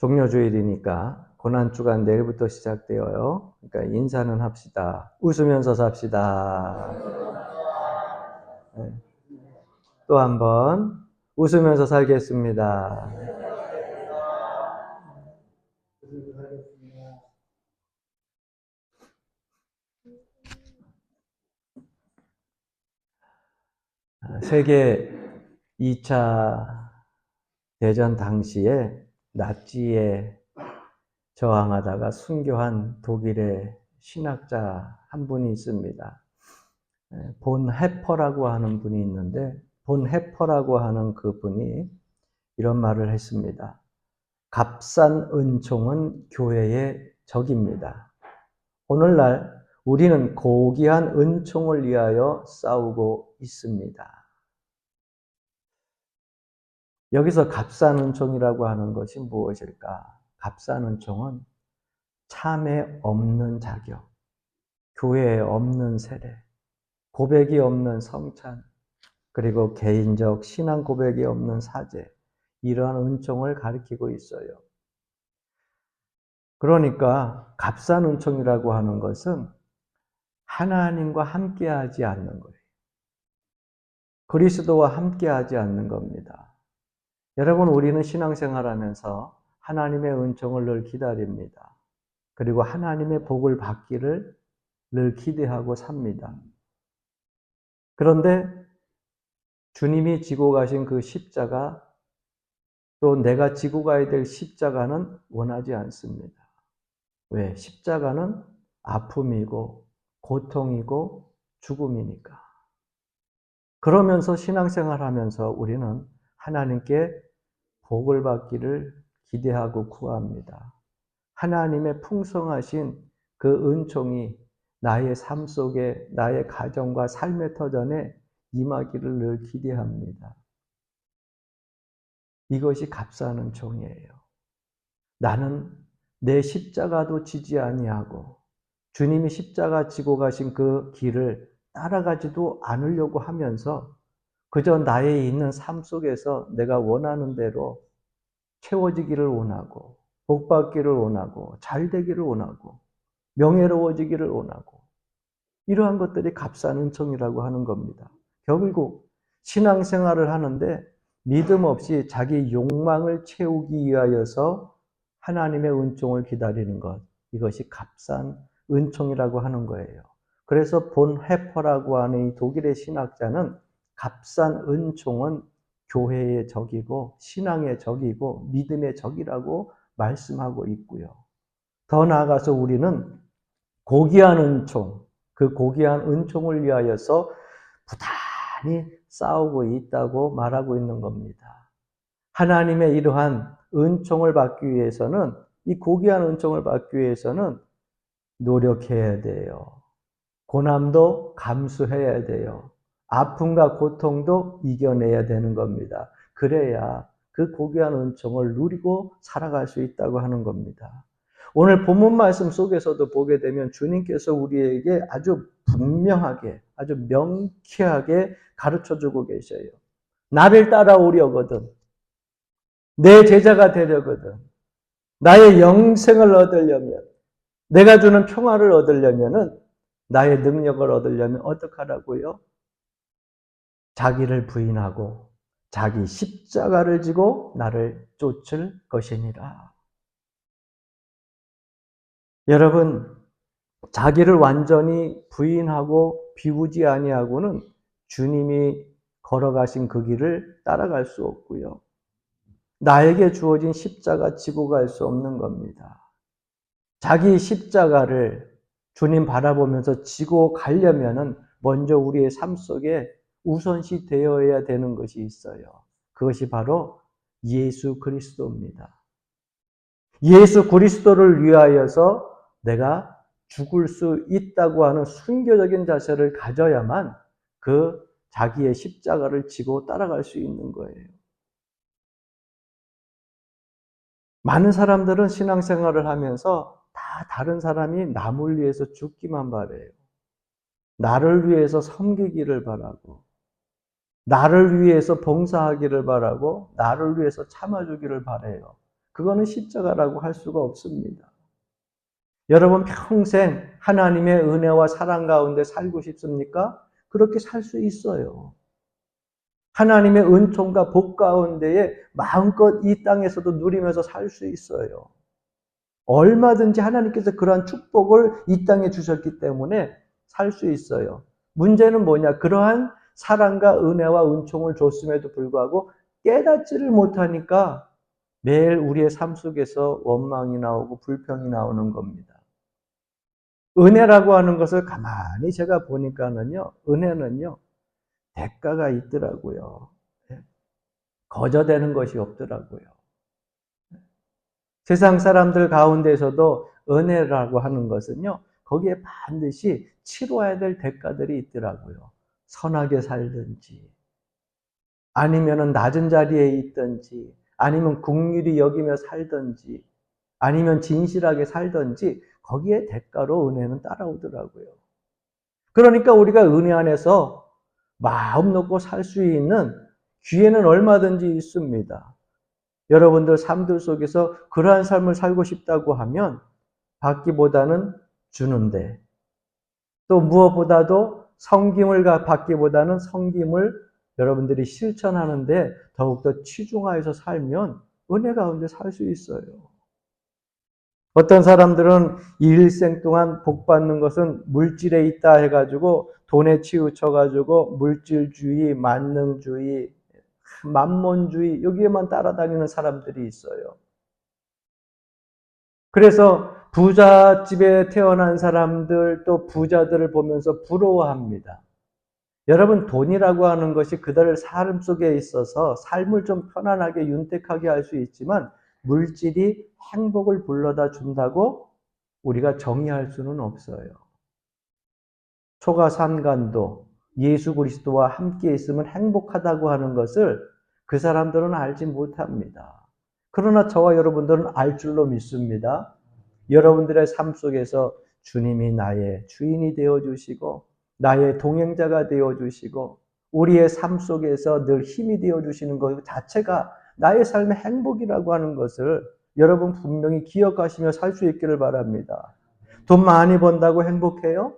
종료주일이니까 고난주간 내일부터 시작되어요. 그러니까 인사는 합시다. 웃으면서 삽시다. 네. 또 한 번 웃으면서 살겠습니다. 세계 2차 대전 당시에 나치에 저항하다가 순교한 독일의 신학자 한 분이 있습니다. 본 해퍼라고 하는 분이 있는데, 본 해퍼라고 하는 그분이 이런 말을 했습니다. 값싼 은총은 교회의 적입니다. 오늘날 우리는 고귀한 은총을 위하여 싸우고 있습니다. 여기서 값싼 은총이라고 하는 것이 무엇일까? 값싼 은총은 참에 없는 자격, 교회에 없는 세례, 고백이 없는 성찬, 그리고 개인적 신앙 고백이 없는 사죄, 이러한 은총을 가리키고 있어요. 그러니까 값싼 은총이라고 하는 것은 하나님과 함께하지 않는 거예요. 그리스도와 함께하지 않는 겁니다. 여러분, 우리는 신앙생활하면서 하나님의 은총을 늘 기다립니다. 그리고 하나님의 복을 받기를 늘 기대하고 삽니다. 그런데 주님이 지고 가신 그 십자가, 또 내가 지고 가야 될 십자가는 원하지 않습니다. 왜? 십자가는 아픔이고 고통이고 죽음이니까. 그러면서 신앙생활하면서 우리는 하나님께 복을 받기를 기대하고 구합니다. 하나님의 풍성하신 그 은총이 나의 삶 속에, 나의 가정과 삶의 터전에 임하기를 늘 기대합니다. 이것이 값싼 은총이에요. 나는 내 십자가도 지지 아니하고 주님이 십자가 지고 가신 그 길을 따라가지도 않으려고 하면서 그저 나의 있는 삶 속에서 내가 원하는 대로 채워지기를 원하고 복받기를 원하고 잘되기를 원하고 명예로워지기를 원하고 이러한 것들이 값싼 은총이라고 하는 겁니다. 결국 신앙생활을 하는데 믿음 없이 자기 욕망을 채우기 위하여서 하나님의 은총을 기다리는 것, 이것이 값싼 은총이라고 하는 거예요. 그래서 본 해퍼라고 하는 이 독일의 신학자는 값싼 은총은 교회의 적이고 신앙의 적이고 믿음의 적이라고 말씀하고 있고요. 더 나아가서 우리는 고귀한 은총, 그 고귀한 은총을 위하여서 부단히 싸우고 있다고 말하고 있는 겁니다. 하나님의 이러한 은총을 받기 위해서는, 이 고귀한 은총을 받기 위해서는 노력해야 돼요. 고난도 감수해야 돼요. 아픔과 고통도 이겨내야 되는 겁니다. 그래야 그 고귀한 은총을 누리고 살아갈 수 있다고 하는 겁니다. 오늘 본문 말씀 속에서도 보게 되면 주님께서 우리에게 아주 분명하게, 아주 명쾌하게 가르쳐주고 계셔요. 나를 따라오려거든, 내 제자가 되려거든, 나의 영생을 얻으려면, 내가 주는 평화를 얻으려면은, 나의 능력을 얻으려면 어떻게 하라고요? 자기를 부인하고 자기 십자가를 지고 나를 쫓을 것이니라. 여러분, 자기를 완전히 부인하고 비우지 아니하고는 주님이 걸어가신 그 길을 따라갈 수 없고요. 나에게 주어진 십자가 지고 갈 수 없는 겁니다. 자기 십자가를 주님 바라보면서 지고 가려면은 먼저 우리의 삶 속에 우선시 되어야 되는 것이 있어요. 그것이 바로 예수 그리스도입니다. 예수 그리스도를 위하여서 내가 죽을 수 있다고 하는 순교적인 자세를 가져야만 그 자기의 십자가를 지고 따라갈 수 있는 거예요. 많은 사람들은 신앙생활을 하면서 다 다른 사람이 남을 위해서 죽기만 바래요. 나를 위해서 섬기기를 바라고, 나를 위해서 봉사하기를 바라고, 나를 위해서 참아주기를 바래요. 그거는 십자가라고 할 수가 없습니다. 여러분 평생 하나님의 은혜와 사랑 가운데 살고 싶습니까? 그렇게 살 수 있어요. 하나님의 은총과 복 가운데에 마음껏 이 땅에서도 누리면서 살 수 있어요. 얼마든지 하나님께서 그러한 축복을 이 땅에 주셨기 때문에 살 수 있어요. 문제는 뭐냐? 그러한 사랑과 은혜와 은총을 줬음에도 불구하고 깨닫지를 못하니까 매일 우리의 삶 속에서 원망이 나오고 불평이 나오는 겁니다. 은혜라고 하는 것을 가만히 제가 보니까는요, 은혜는요, 대가가 있더라고요. 거저되는 것이 없더라고요. 세상 사람들 가운데서도 은혜라고 하는 것은요, 거기에 반드시 치러야 될 대가들이 있더라고요. 선하게 살든지, 아니면은 낮은 자리에 있든지, 아니면 긍휼히 여기며 살든지, 아니면 진실하게 살든지, 거기에 대가로 은혜는 따라오더라고요. 그러니까 우리가 은혜 안에서 마음 놓고 살 수 있는 기회는 얼마든지 있습니다. 여러분들 삶들 속에서 그러한 삶을 살고 싶다고 하면 받기보다는 주는데, 또 무엇보다도 섬김을 받기보다는 섬김을 여러분들이 실천하는데 더욱더 치중하여서 살면 은혜 가운데 살 수 있어요. 어떤 사람들은 일생 동안 복 받는 것은 물질에 있다 해가지고 돈에 치우쳐가지고 물질주의, 만능주의, 만몬주의 여기에만 따라다니는 사람들이 있어요. 그래서 부잣집에 태어난 사람들 또 부자들을 보면서 부러워합니다. 여러분 돈이라고 하는 것이 그들의 삶 속에 있어서 삶을 좀 편안하게 윤택하게 할 수 있지만 물질이 행복을 불러다 준다고 우리가 정의할 수는 없어요. 초가삼간도 예수 그리스도와 함께 있으면 행복하다고 하는 것을 그 사람들은 알지 못합니다. 그러나 저와 여러분들은 알 줄로 믿습니다. 여러분들의 삶 속에서 주님이 나의 주인이 되어주시고 나의 동행자가 되어주시고 우리의 삶 속에서 늘 힘이 되어주시는 것 자체가 나의 삶의 행복이라고 하는 것을 여러분 분명히 기억하시며 살 수 있기를 바랍니다. 돈 많이 번다고 행복해요?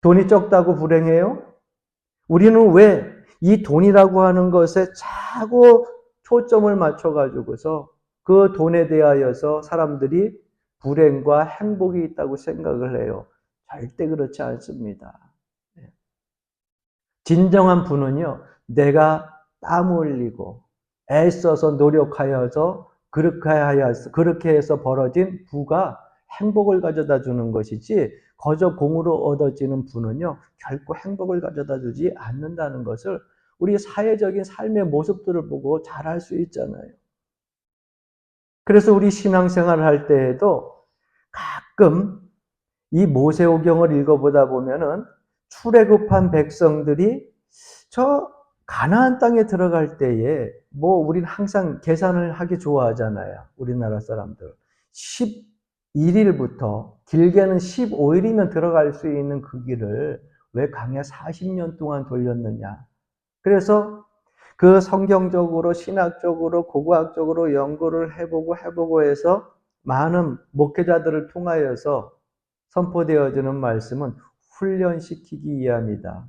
돈이 적다고 불행해요? 우리는 왜 이 돈이라고 하는 것에 자꾸 초점을 맞춰가지고서 그 돈에 대하여서 사람들이 불행과 행복이 있다고 생각을 해요. 절대 그렇지 않습니다. 진정한 부는요, 내가 땀 흘리고 애써서 노력하여서 그렇게 해서 벌어진 부가 행복을 가져다 주는 것이지 거저 공으로 얻어지는 부는요 결코 행복을 가져다 주지 않는다는 것을 우리 사회적인 삶의 모습들을 보고 잘 알 수 있잖아요. 그래서 우리 신앙생활을 할 때에도 가끔 이 모세오경을 읽어보다 보면은 출애굽한 백성들이 저 가나안 땅에 들어갈 때에 뭐 우리는 항상 계산을 하기 좋아하잖아요. 우리나라 사람들. 11일부터 길게는 15일이면 들어갈 수 있는 그 길을 왜 강에 40년 동안 돌렸느냐. 그래서 그 성경적으로 신학적으로 고고학적으로 연구를 해보고 해서 많은 목회자들을 통하여서 선포되어지는 말씀은 훈련시키기 위함이다.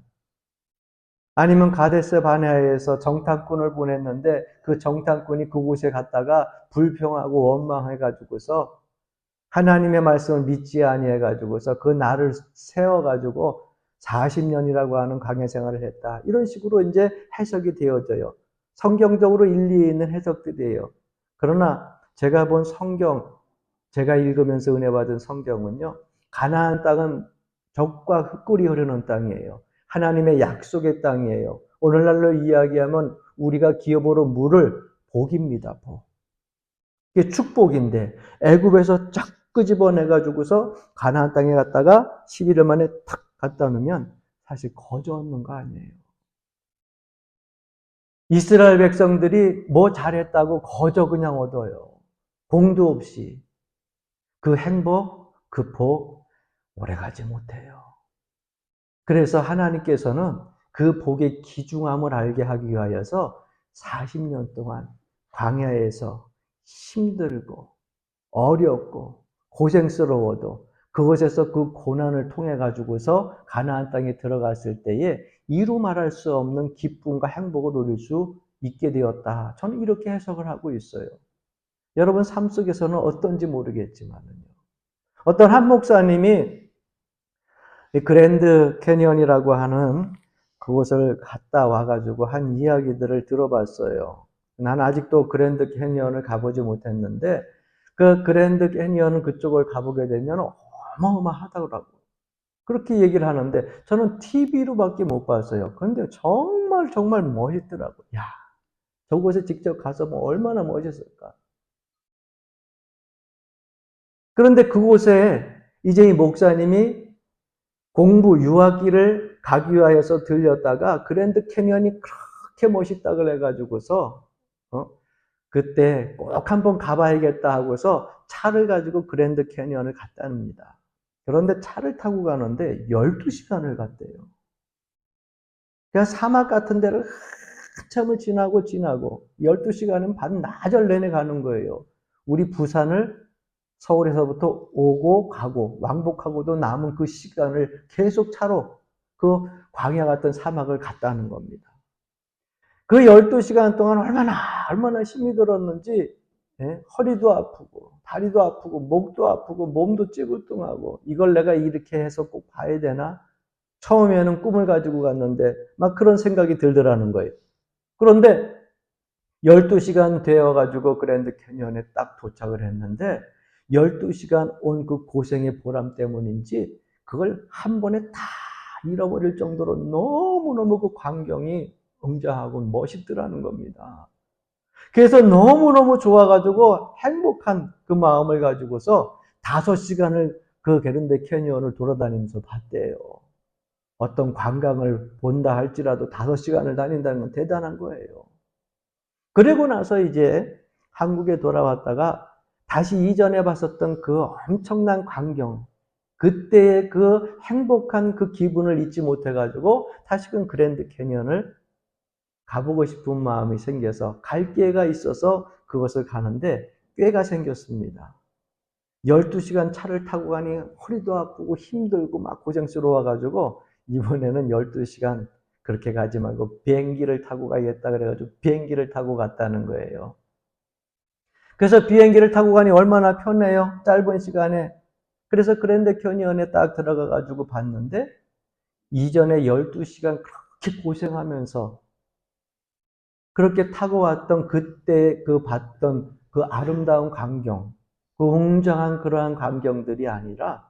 아니면 가데스 바네아에서 정탐꾼을 보냈는데 그 정탐꾼이 그곳에 갔다가 불평하고 원망해가지고서 하나님의 말씀을 믿지 아니해가지고서 그 날을 세워가지고 40년이라고 하는 강해 생활을 했다. 이런 식으로 이제 해석이 되어져요. 성경적으로 일리 있는 해석들이에요. 그러나 제가 본 성경, 제가 읽으면서 은혜 받은 성경은요. 가나안 땅은 젖과 흙꿀이 흐르는 땅이에요. 하나님의 약속의 땅이에요. 오늘날로 이야기하면 우리가 기업으로 물을 복입니다. 복. 이게 축복인데 애굽에서 쫙 끄집어내가지고서 가나안 땅에 갔다가 11일 만에 탁 갖다 놓으면 사실 거저 얻는 거 아니에요. 이스라엘 백성들이 뭐 잘했다고 거저 그냥 얻어요. 공도 없이. 그 행복, 그 복 오래가지 못해요. 그래서 하나님께서는 그 복의 귀중함을 알게 하기 위하여서 40년 동안 광야에서 힘들고 어렵고 고생스러워도 그곳에서 그 고난을 통해 가지고서 가나안 땅에 들어갔을 때에 이루 말할 수 없는 기쁨과 행복을 누릴 수 있게 되었다. 저는 이렇게 해석을 하고 있어요. 여러분 삶 속에서는 어떤지 모르겠지만은요. 어떤 한 목사님이 그랜드 캐니언이라고 하는 그곳을 갔다 와가지고 한 이야기들을 들어봤어요. 난 아직도 그랜드 캐니언을 가보지 못했는데 그 그랜드 캐니언은 그쪽을 가보게 되면 어마어마하다고 그렇게 얘기를 하는데 저는 TV로밖에 못 봤어요. 그런데 정말 정말 멋있더라고요. 야, 저곳에 직접 가서 뭐 얼마나 멋있을까. 그런데 그곳에 이제 이 목사님이 공부 유학기를 가기 위하여서 들렸다가 그랜드 캐니언이 그렇게 멋있다 그래가지고서 그때 꼭 한번 가봐야겠다 하고서 차를 가지고 그랜드 캐니언을 갔답니다. 그런데 차를 타고 가는데 12시간을 갔대요. 그냥 사막 같은 데를 한참을 지나고 12시간은 반나절 내내 가는 거예요. 우리 부산을 서울에서부터 오고 가고 왕복하고도 남은 그 시간을 계속 차로 그 광야 같은 사막을 갔다는 겁니다. 그 12시간 동안 얼마나 힘이 들었는지 허리도 아프고 다리도 아프고 목도 아프고 몸도 찌글뚱하고 이걸 내가 이렇게 해서 꼭 봐야 되나? 처음에는 꿈을 가지고 갔는데 막 그런 생각이 들더라는 거예요. 그런데 12시간 되어가지고 그랜드 캐니언에 딱 도착을 했는데 12시간 온 그 고생의 보람 때문인지 그걸 한 번에 다 잃어버릴 정도로 너무너무 그 광경이 웅장하고 멋있더라는 겁니다. 그래서 너무너무 좋아가지고 행복한 그 마음을 가지고서 5시간을 그 게른데 캐니언을 돌아다니면서 봤대요. 어떤 관광을 본다 할지라도 5시간을 다닌다는 건 대단한 거예요. 그리고 나서 이제 한국에 돌아왔다가 다시 이전에 봤었던 그 엄청난 광경, 그때의 그 행복한 그 기분을 잊지 못해가지고 다시금 그랜드 캐니언을 가보고 싶은 마음이 생겨서 갈 기회가 있어서 그것을 가는데 꾀가 생겼습니다. 12시간 차를 타고 가니 허리도 아프고 힘들고 막 고생스러워가지고 이번에는 12시간 그렇게 가지 말고 비행기를 타고 가겠다 그래가지고 비행기를 타고 갔다는 거예요. 그래서 비행기를 타고 가니 얼마나 편해요. 짧은 시간에. 그래서 그랜드 캐니언에 딱 들어가가지고 봤는데 이전에 12시간 그렇게 고생하면서 그렇게 타고 왔던 그때 그 봤던 그 아름다운 광경, 그 웅장한 그러한 광경들이 아니라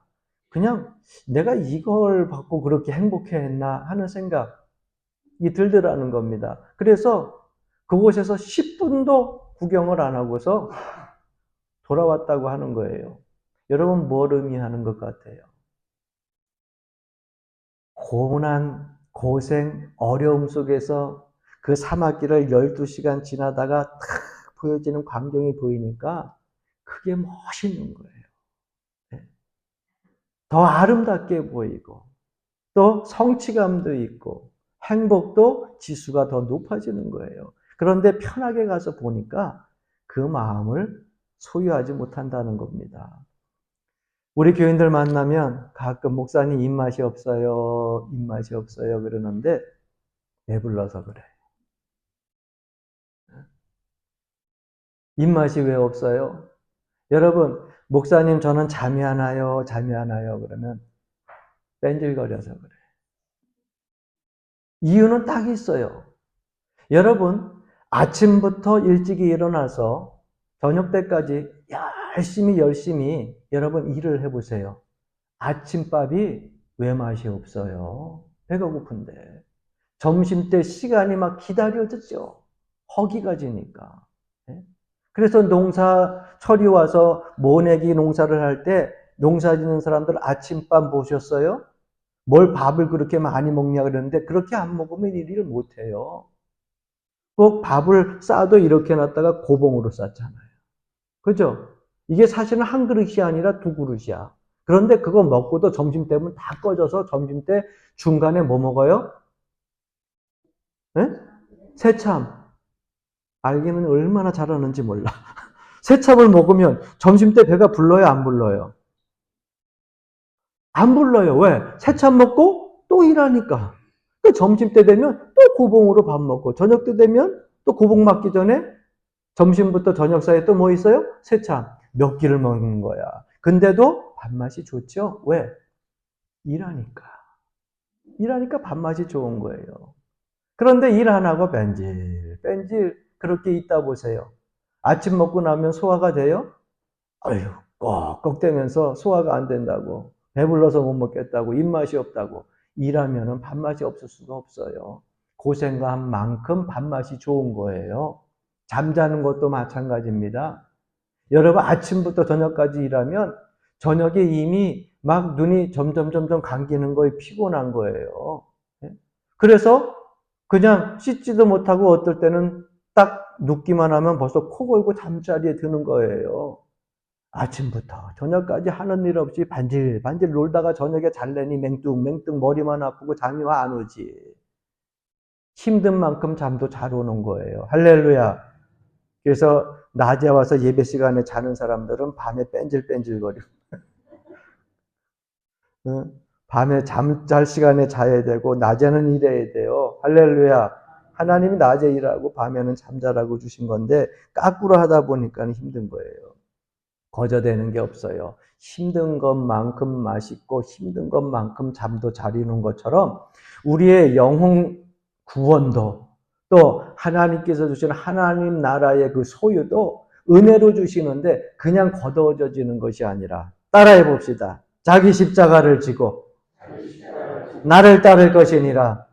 그냥 내가 이걸 받고 그렇게 행복해했나 하는 생각이 들더라는 겁니다. 그래서 그곳에서 10분도 구경을 안 하고서 돌아왔다고 하는 거예요. 여러분 뭘 의미하는 것 같아요? 고난, 고생, 어려움 속에서 그 사막길을 12시간 지나다가 탁 보여지는 광경이 보이니까 그게 멋있는 거예요. 더 아름답게 보이고 또 성취감도 있고 행복도 지수가 더 높아지는 거예요. 그런데 편하게 가서 보니까 그 마음을 소유하지 못한다는 겁니다. 우리 교인들 만나면 가끔 목사님 입맛이 없어요, 입맛이 없어요 그러는데 배불러서 그래. 입맛이 왜 없어요? 여러분, 목사님 저는 잠이 안 와요, 잠이 안 와요 그러면 뺀질거려서 그래. 이유는 딱 있어요. 여러분, 아침부터 일찍이 일어나서 저녁 때까지 열심히 여러분 일을 해보세요. 아침밥이 왜 맛이 없어요? 배가 고픈데. 점심때 시간이 막 기다려졌죠. 허기가 지니까. 그래서 농사철이 와서 모내기 농사를 할 때 농사 짓는 사람들 아침밥 보셨어요? 뭘 밥을 그렇게 많이 먹냐 그러는데 그렇게 안 먹으면 일을 못해요. 꼭 밥을 싸도 이렇게 놨다가 고봉으로 쌌잖아요. 그죠? 이게 사실은 한 그릇이 아니라 두 그릇이야. 그런데 그거 먹고도 점심 때면 다 꺼져서 점심 때 중간에 뭐 먹어요? 네? 새참. 알기는 얼마나 잘하는지 몰라. 새참을 먹으면 점심때 배가 불러요, 안 불러요? 안 불러요. 왜? 새참 먹고 또 일하니까. 점심때 되면 또 고봉으로 밥 먹고, 저녁 때 되면 또 고봉 맞기 전에 점심부터 저녁 사이에 또 뭐 있어요? 새참. 몇 끼를 먹는 거야. 근데도 밥맛이 좋죠? 왜? 일하니까. 일하니까 밥맛이 좋은 거예요. 그런데 일 안 하고 뺀질 그렇게 있다 보세요. 아침 먹고 나면 소화가 돼요? 아유, 꺽꺽대면서 소화가 안 된다고. 배불러서 못 먹겠다고. 입맛이 없다고. 일하면은 밥맛이 없을 수가 없어요. 고생과 한 만큼 밥맛이 좋은 거예요. 잠자는 것도 마찬가지입니다. 여러분 아침부터 저녁까지 일하면 저녁에 이미 막 눈이 점점 감기는 거에 피곤한 거예요. 그래서 그냥 씻지도 못하고 어떨 때는 딱 눕기만 하면 벌써 코 골고 잠자리에 드는 거예요. 아침부터 저녁까지 하는 일 없이 반질반질 놀다가 저녁에 잘래니 맹뚱맹뚱 머리만 아프고 잠이 안 오지. 힘든 만큼 잠도 잘 오는 거예요. 할렐루야. 그래서 낮에 와서 예배 시간에 자는 사람들은 밤에 뺀질뺀질거리고 밤에 잠잘 시간에 자야 되고 낮에는 일해야 돼요. 할렐루야. 하나님이 낮에 일하고 밤에는 잠자라고 주신 건데 까꾸로 하다 보니까 힘든 거예요. 거저되는 게 없어요. 힘든 것만큼 맛있고 힘든 것만큼 잠도 잘 이루는 것처럼 우리의 영혼 구원도 또 하나님께서 주시는 하나님 나라의 그 소유도 은혜로 주시는데 그냥 거둬져지는 것이 아니라 따라해 봅시다. 자기 십자가를 지고 나를 따를 것이니라.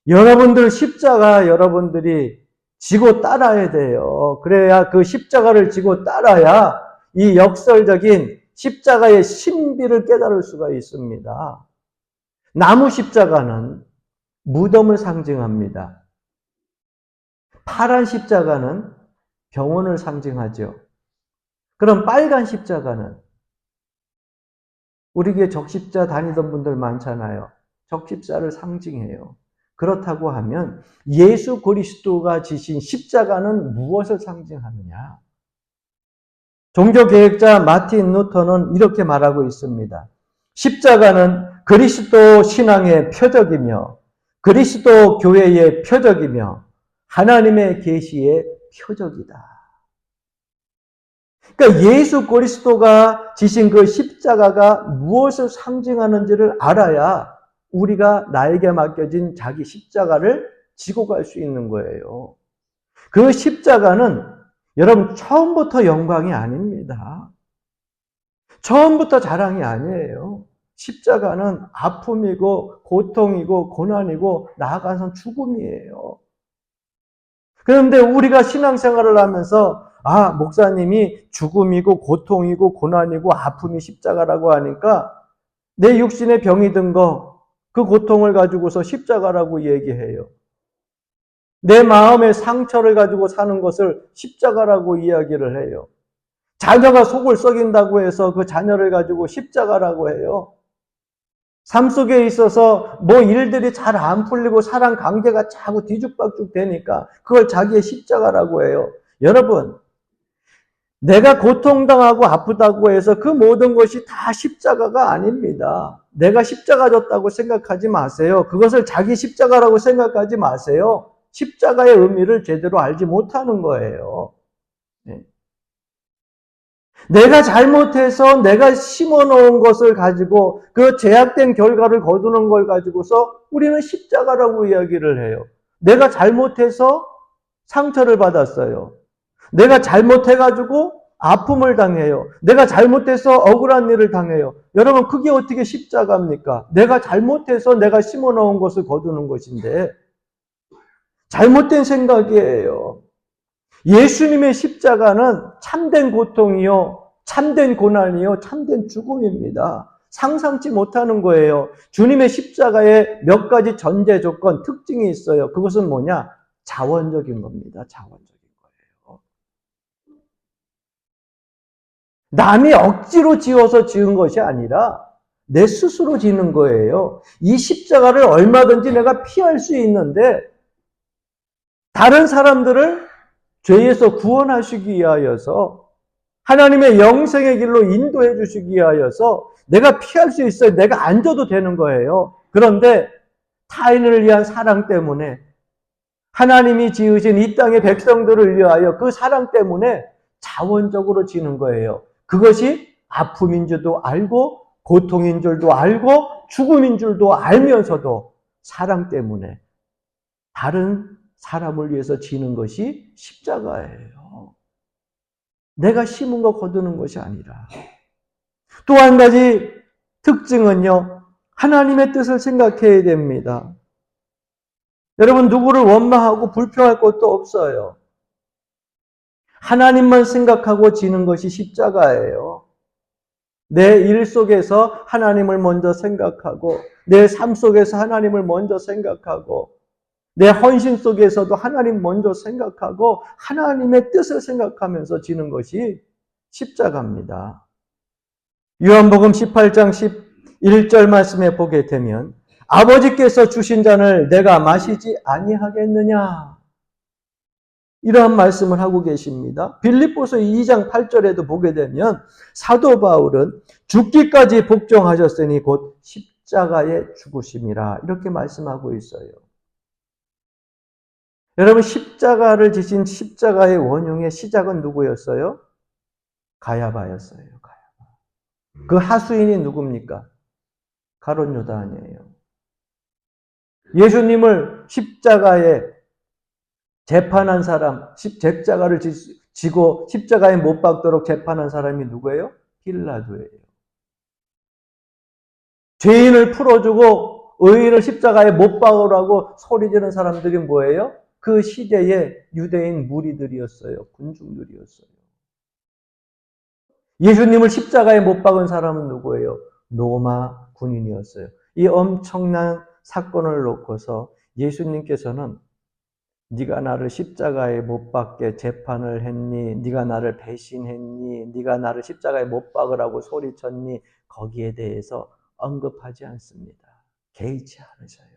여러분들 십자가 여러분들이 지고 따라야 돼요. 그래야 그 십자가를 지고 따라야 이 역설적인 십자가의 신비를 깨달을 수가 있습니다. 나무 십자가는 무덤을 상징합니다. 파란 십자가는 병원을 상징하죠. 그럼 빨간 십자가는 우리 교회 적십자 다니던 분들 많잖아요. 적십자를 상징해요. 그렇다고 하면 예수 그리스도가 지신 십자가는 무엇을 상징하느냐? 종교개혁자 마틴 루터는 이렇게 말하고 있습니다. 십자가는 그리스도 신앙의 표적이며 그리스도 교회의 표적이며 하나님의 계시의 표적이다. 그러니까 예수 그리스도가 지신 그 십자가가 무엇을 상징하는지를 알아야 우리가 나에게 맡겨진 자기 십자가를 지고 갈 수 있는 거예요. 그 십자가는 여러분 처음부터 영광이 아닙니다. 처음부터 자랑이 아니에요. 십자가는 아픔이고 고통이고 고난이고 나아가선 죽음이에요. 그런데 우리가 신앙생활을 하면서 목사님이 죽음이고 고통이고 고난이고 아픔이 십자가라고 하니까 내 육신에 병이 든 거 그 고통을 가지고서 십자가라고 얘기해요. 내 마음의 상처를 가지고 사는 것을 십자가라고 이야기를 해요. 자녀가 속을 썩인다고 해서 그 자녀를 가지고 십자가라고 해요. 삶 속에 있어서 뭐 일들이 잘 안 풀리고 사랑 관계가 자꾸 뒤죽박죽 되니까 그걸 자기의 십자가라고 해요. 여러분, 내가 고통당하고 아프다고 해서 그 모든 것이 다 십자가가 아닙니다. 내가 십자가 졌다고 생각하지 마세요. 그것을 자기 십자가라고 생각하지 마세요. 십자가의 의미를 제대로 알지 못하는 거예요. 네. 내가 잘못해서 내가 심어놓은 것을 가지고 그 제약된 결과를 거두는 걸 가지고서 우리는 십자가라고 이야기를 해요. 내가 잘못해서 상처를 받았어요. 내가 잘못해가지고 아픔을 당해요. 내가 잘못해서 억울한 일을 당해요. 여러분 그게 어떻게 십자가입니까? 내가 잘못해서 내가 심어놓은 것을 거두는 것인데 잘못된 생각이에요. 예수님의 십자가는 참된 고통이요, 참된 고난이요, 참된 죽음입니다. 상상치 못하는 거예요. 주님의 십자가에 몇 가지 전제 조건, 특징이 있어요. 그것은 뭐냐? 자원적인 겁니다. 자원적인 거예요. 남이 억지로 지어서 지은 것이 아니라 내 스스로 지는 거예요. 이 십자가를 얼마든지 내가 피할 수 있는데 다른 사람들을 죄에서 구원하시기 위하여서 하나님의 영생의 길로 인도해 주시기 위하여서 내가 피할 수 있어요. 내가 앉아도 되는 거예요. 그런데 타인을 위한 사랑 때문에 하나님이 지으신 이 땅의 백성들을 위하여 그 사랑 때문에 자원적으로 지는 거예요. 그것이 아픔인 줄도 알고 고통인 줄도 알고 죽음인 줄도 알면서도 사랑 때문에 다른 사람을 위해서 지는 것이 십자가예요. 내가 심은 거 거두는 것이 아니라. 또 한 가지 특징은요, 하나님의 뜻을 생각해야 됩니다. 여러분, 누구를 원망하고 불평할 것도 없어요. 하나님만 생각하고 지는 것이 십자가예요. 내 일 속에서 하나님을 먼저 생각하고, 내 삶 속에서 하나님을 먼저 생각하고, 내 헌신 속에서도 하나님 먼저 생각하고, 하나님의 뜻을 생각하면서 지는 것이 십자가입니다. 요한복음 18장 11절 말씀에 보게 되면, 아버지께서 주신 잔을 내가 마시지 아니하겠느냐? 이러한 말씀을 하고 계십니다. 빌립보서 2장 8절에도 보게 되면 사도 바울은 죽기까지 복종하셨으니 곧 십자가의 죽으심이라 이렇게 말씀하고 있어요. 여러분, 십자가를 지신 십자가의 원흉의 시작은 누구였어요? 가야바였어요. 가야바. 그 하수인이 누굽니까? 가룟 요단이에요. 예수님을 십자가에 재판한 사람, 십자가를 지고 십자가에 못 박도록 재판한 사람이 누구예요? 빌라도예요. 죄인을 풀어주고 의인을 십자가에 못 박으라고 소리지는 사람들이 뭐예요? 그 시대의 유대인 무리들이었어요. 군중들이었어요. 예수님을 십자가에 못 박은 사람은 누구예요? 로마 군인이었어요. 이 엄청난 사건을 놓고서 예수님께서는 네가 나를 십자가에 못 박게 재판을 했니? 네가 나를 배신했니? 네가 나를 십자가에 못 박으라고 소리쳤니? 거기에 대해서 언급하지 않습니다. 개의치 않으셔요.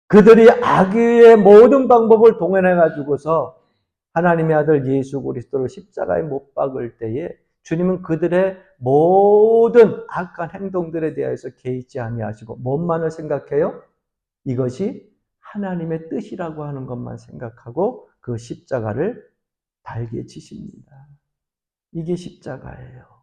그들이 악의 모든 방법을 동원해가지고서 하나님의 아들 예수 그리스도를 십자가에 못 박을 때에 주님은 그들의 모든 악한 행동들에 대해서 개의치 아니하시고 뭔만을 생각해요? 이것이 하나님의 뜻이라고 하는 것만 생각하고 그 십자가를 달게 치십니다. 이게 십자가예요.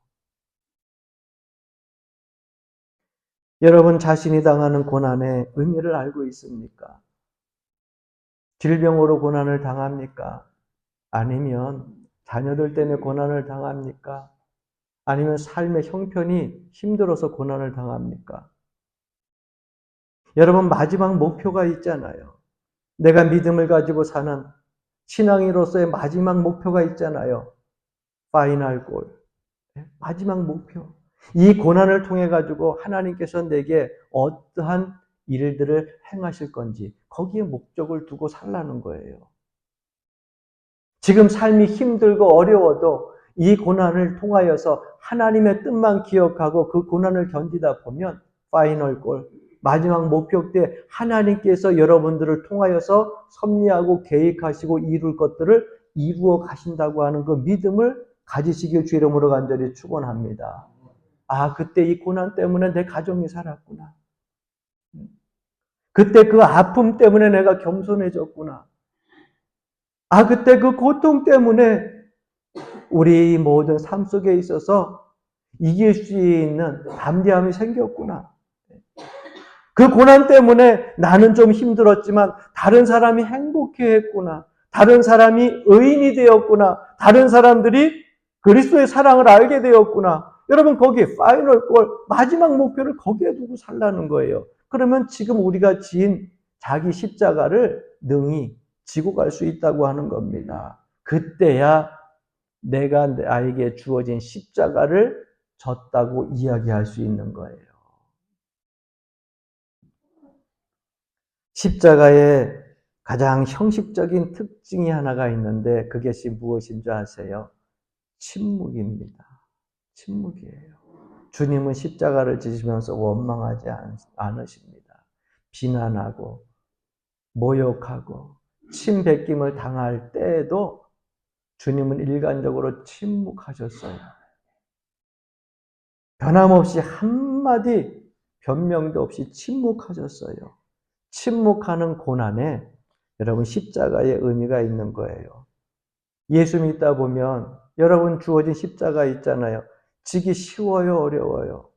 여러분 자신이 당하는 고난의 의미를 알고 있습니까? 질병으로 고난을 당합니까? 아니면 자녀들 때문에 고난을 당합니까? 아니면 삶의 형편이 힘들어서 고난을 당합니까? 여러분 마지막 목표가 있잖아요. 내가 믿음을 가지고 사는 신앙인으로서의 마지막 목표가 있잖아요. 파이널 골. 마지막 목표. 이 고난을 통해 가지고 하나님께서 내게 어떠한 일들을 행하실 건지 거기에 목적을 두고 살라는 거예요. 지금 삶이 힘들고 어려워도 이 고난을 통하여서 하나님의 뜻만 기억하고 그 고난을 견디다 보면 파이널 골, 마지막 목표 때 하나님께서 여러분들을 통하여서 섭리하고 계획하시고 이룰 것들을 이루어 가신다고 하는 그 믿음을 가지시길 주 이름으로 간절히 축원합니다. 아, 그때 이 고난 때문에 내 가정이 살았구나. 그때 그 아픔 때문에 내가 겸손해졌구나. 아, 그때 그 고통 때문에 우리 모든 삶 속에 있어서 이길 수 있는 담대함이 생겼구나. 그 고난 때문에 나는 좀 힘들었지만 다른 사람이 행복해 했구나. 다른 사람이 의인이 되었구나. 다른 사람들이 그리스도의 사랑을 알게 되었구나. 여러분 거기에 파이널 골, 마지막 목표를 거기에 두고 살라는 거예요. 그러면 지금 우리가 지은 자기 십자가를 능히 지고 갈 수 있다고 하는 겁니다. 그때야 내가 나에게 주어진 십자가를 졌다고 이야기할 수 있는 거예요. 십자가의 가장 형식적인 특징이 하나가 있는데 그것이 무엇인 줄 아세요? 침묵입니다. 침묵이에요. 주님은 십자가를 지시면서 원망하지 않으십니다. 비난하고 모욕하고 침뱉김을 당할 때에도 주님은 일관적으로 침묵하셨어요. 변함없이 한마디 변명도 없이 침묵하셨어요. 침묵하는 고난에 여러분 십자가의 의미가 있는 거예요. 예수 믿다 보면 여러분 주어진 십자가 있잖아요. 지기 쉬워요, 어려워요?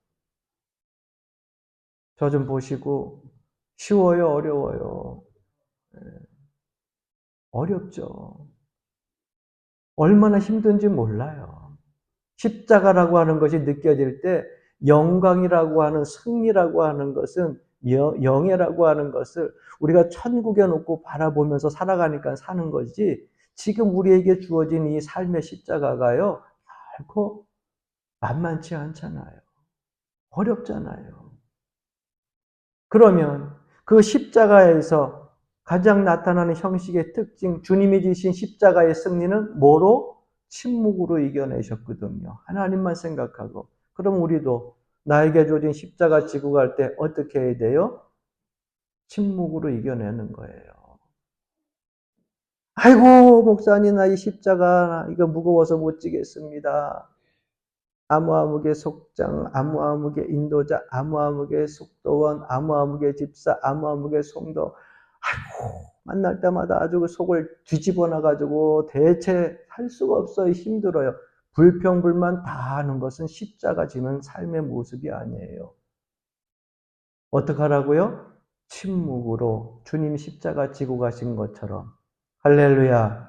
저 좀 보시고 쉬워요, 어려워요? 어렵죠. 얼마나 힘든지 몰라요. 십자가라고 하는 것이 느껴질 때 영광이라고 하는 승리라고 하는 것은 영예라고 하는 것을 우리가 천국에 놓고 바라보면서 살아가니까 사는 거지 지금 우리에게 주어진 이 삶의 십자가가요 결코 만만치 않잖아요. 어렵잖아요. 그러면 그 십자가에서 가장 나타나는 형식의 특징, 주님이 지신 십자가의 승리는 뭐로? 침묵으로 이겨내셨거든요. 하나님만 생각하고. 그럼 우리도 나에게 주어진 십자가 지고 갈 때 어떻게 해야 돼요? 침묵으로 이겨내는 거예요. 아이고, 목사님, 나 이 십자가, 이거 무거워서 못 지겠습니다. 아무아무개 속장, 아무아무개 인도자, 아무아무개 속도원, 아무아무개 집사, 아무아무개 성도. 아이고, 만날 때마다 아주 그 속을 뒤집어 놔가지고 대체 할 수가 없어요. 힘들어요. 불평불만 다 하는 것은 십자가 지는 삶의 모습이 아니에요. 어떡하라고요? 침묵으로 주님 십자가 지고 가신 것처럼. 할렐루야.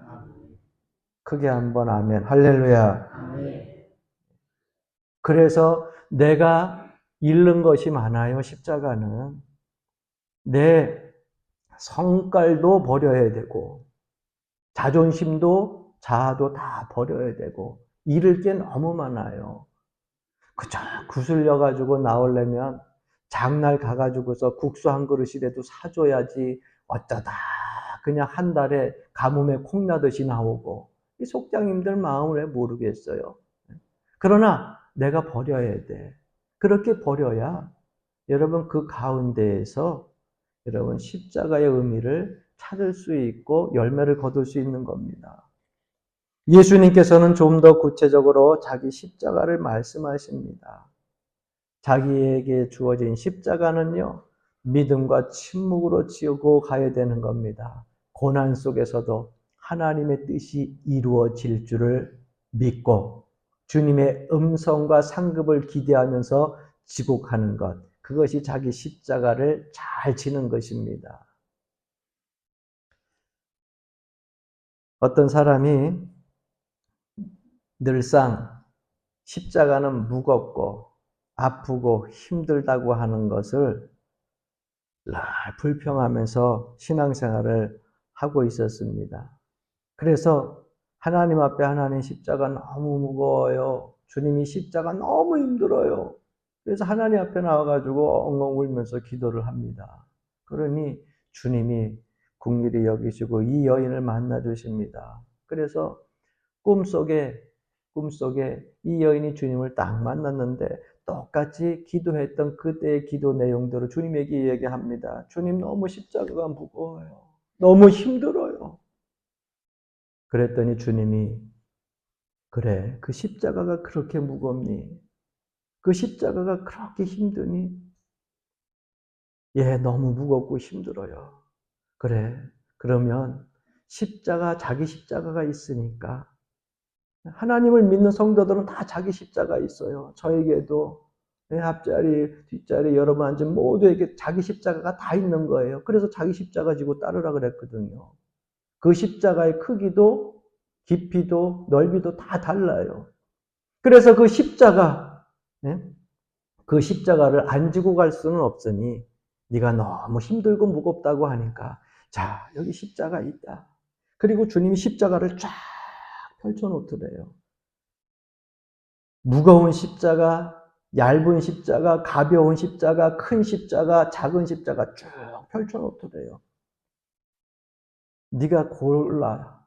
크게 한번 아멘. 할렐루야. 그래서 내가 잃는 것이 많아요. 십자가는. 내 성깔도 버려야 되고 자존심도 자아도 다 버려야 되고 잃을 게 너무 많아요. 그저 구슬려 가지고 나오려면 장날 가가지고서 국수 한 그릇이라도 사줘야지 어쩌다 그냥 한 달에 가뭄에 콩나듯이 나오고 이 속장님들 마음을 왜 모르겠어요. 그러나 내가 버려야 돼. 그렇게 버려야 여러분 그 가운데에서 여러분 십자가의 의미를 찾을 수 있고 열매를 거둘 수 있는 겁니다. 예수님께서는 좀 더 구체적으로 자기 십자가를 말씀하십니다. 자기에게 주어진 십자가는요, 믿음과 침묵으로 지고 가야 되는 겁니다. 고난 속에서도 하나님의 뜻이 이루어질 줄을 믿고 주님의 음성과 상급을 기대하면서 지고 가는 것. 그것이 자기 십자가를 잘 지는 것입니다. 어떤 사람이 늘상 십자가는 무겁고 아프고 힘들다고 하는 것을 늘 불평하면서 신앙생활을 하고 있었습니다. 그래서 하나님 앞에 하나님 십자가 너무 무거워요. 주님이 십자가 너무 힘들어요. 그래서 하나님 앞에 나와가지고 엉엉 울면서 기도를 합니다. 그러니 주님이 긍휼히 여기시고 이 여인을 만나 주십니다. 그래서 꿈속에 이 여인이 주님을 딱 만났는데 똑같이 기도했던 그때의 기도 내용대로 주님에게 얘기합니다. 주님 너무 십자가가 무거워요. 너무 힘들어요. 그랬더니 주님이 그래 그 십자가가 그렇게 무겁니? 그 십자가가 그렇게 힘드니? 예, 너무 무겁고 힘들어요. 그래 그러면 자기 십자가가 있으니까 하나님을 믿는 성도들은 다 자기 십자가 있어요. 저에게도 내 앞자리, 뒷자리 여러분 앉은 모두에게 자기 십자가가 다 있는 거예요. 그래서 자기 십자가 지고 따르라 그랬거든요. 그 십자가의 크기도 깊이도 넓이도 다 달라요. 그래서 그 십자가를 안 지고 갈 수는 없으니 네가 너무 힘들고 무겁다고 하니까 자 여기 십자가 있다. 그리고 주님이 십자가를 쫙 펼쳐놓더래요. 무거운 십자가, 얇은 십자가, 가벼운 십자가, 큰 십자가, 작은 십자가 쭉 펼쳐놓더래요. 네가 골라.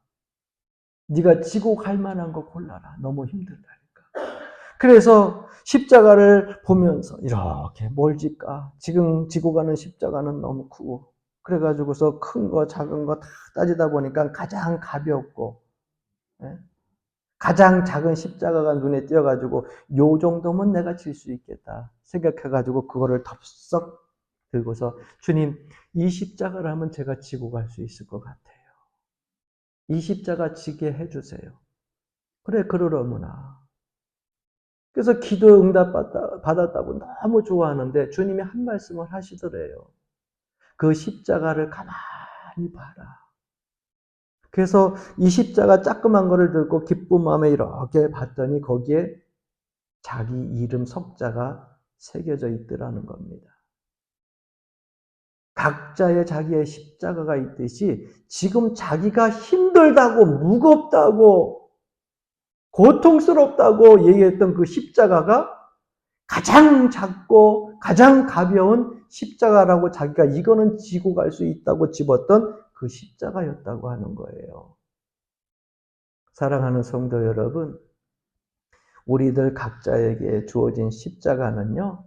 네가 지고 갈 만한 거 골라라. 너무 힘들다니까. 그래서 십자가를 보면서 이렇게 멀지까? 지금 지고 가는 십자가는 너무 크고, 그래가지고서 큰 거, 작은 거 다 따지다 보니까 가장 가볍고, 예? 가장 작은 십자가가 눈에 띄어가지고, 요 정도면 내가 질 수 있겠다 생각해가지고, 그거를 덥석 들고서, 주님, 이 십자가를 하면 제가 지고 갈 수 있을 것 같아요. 이 십자가 지게 해주세요. 그래, 그러려무나. 그래서 기도 응답 받았다고 너무 좋아하는데 주님이 한 말씀을 하시더래요. 그 십자가를 가만히 봐라. 그래서 이 십자가 조그만 거를 들고 기쁜 마음에 이렇게 봤더니 거기에 자기 이름 석자가 새겨져 있더라는 겁니다. 각자의 자기의 십자가가 있듯이 지금 자기가 힘들다고 무겁다고 고통스럽다고 얘기했던 그 십자가가 가장 작고 가장 가벼운 십자가라고 자기가 이거는 지고 갈 수 있다고 집었던 그 십자가였다고 하는 거예요. 사랑하는 성도 여러분, 우리들 각자에게 주어진 십자가는요,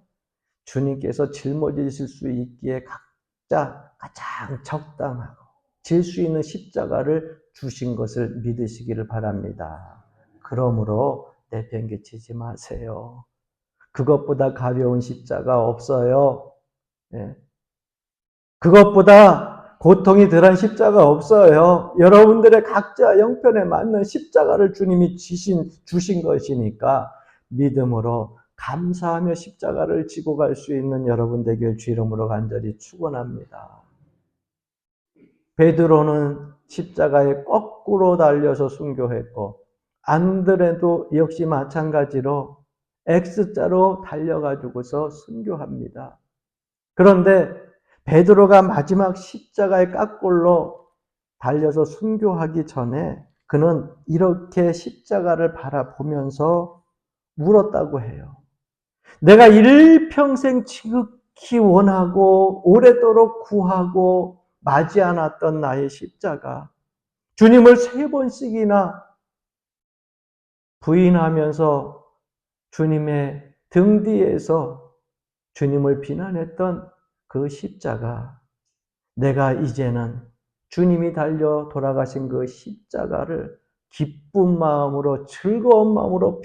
주님께서 짊어지실 수 있기에 각자 가장 적당하고 질 수 있는 십자가를 주신 것을 믿으시기를 바랍니다. 그러므로 내팽개치지 마세요. 그것보다 가벼운 십자가 없어요. 예. 그것보다 고통이 덜한 십자가 없어요. 여러분들의 각자 형편에 맞는 십자가를 주님이 주신 것이니까 믿음으로 감사하며 십자가를 지고 갈 수 있는 여러분 되길 주 이름으로 간절히 축원합니다. 베드로는 십자가에 거꾸로 달려서 순교했고 안드레도 역시 마찬가지로 X자로 달려가지고서 순교합니다. 그런데 베드로가 마지막 십자가의 깎골로 달려서 순교하기 전에 그는 이렇게 십자가를 바라보면서 울었다고 해요. 내가 일평생 지극히 원하고 오래도록 구하고 맞이 않았던 나의 십자가, 주님을 3번씩이나 부인하면서 주님의 등 뒤에서 주님을 비난했던 그 십자가, 내가 이제는 주님이 달려 돌아가신 그 십자가를 기쁜 마음으로 즐거운 마음으로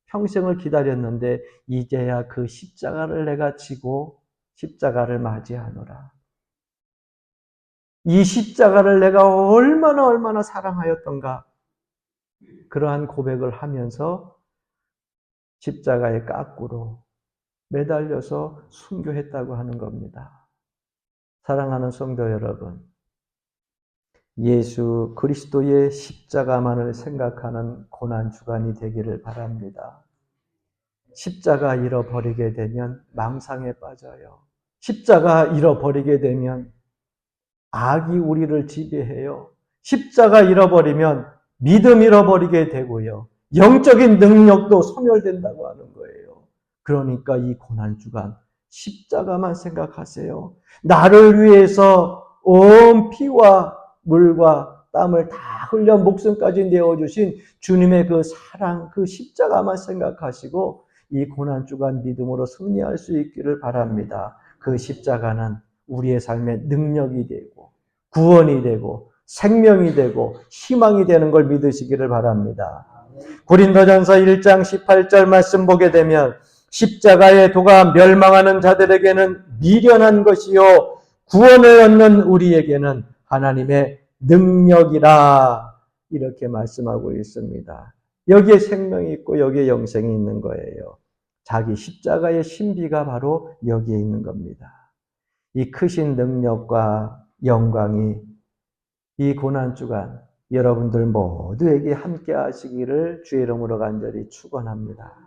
평생을 기다렸는데 이제야 그 십자가를 내가 지고 십자가를 맞이하노라. 이 십자가를 내가 얼마나 사랑하였던가, 그러한 고백을 하면서 십자가의 깎으로 매달려서 순교했다고 하는 겁니다. 사랑하는 성도 여러분, 예수 그리스도의 십자가만을 생각하는 고난주간이 되기를 바랍니다. 십자가 잃어버리게 되면 망상에 빠져요. 십자가 잃어버리게 되면 악이 우리를 지배해요. 십자가 잃어버리면 믿음 잃어버리게 되고요. 영적인 능력도 소멸된다고 하는 거예요. 그러니까 이 고난주간 십자가만 생각하세요. 나를 위해서 온 피와 물과 땀을 다 흘려 목숨까지 내어주신 주님의 그 사랑, 그 십자가만 생각하시고 이 고난주간 믿음으로 승리할 수 있기를 바랍니다. 그 십자가는 우리의 삶의 능력이 되고 구원이 되고 생명이 되고 희망이 되는 걸 믿으시기를 바랍니다. 고린도전서 1장 18절 말씀 보게 되면 십자가의 도가 멸망하는 자들에게는 미련한 것이요 구원을 얻는 우리에게는 하나님의 능력이라, 이렇게 말씀하고 있습니다. 여기에 생명이 있고 여기에 영생이 있는 거예요. 자기 십자가의 신비가 바로 여기에 있는 겁니다. 이 크신 능력과 영광이 이 고난주간 여러분들 모두에게 함께 하시기를 주의 이름으로 간절히 축원합니다.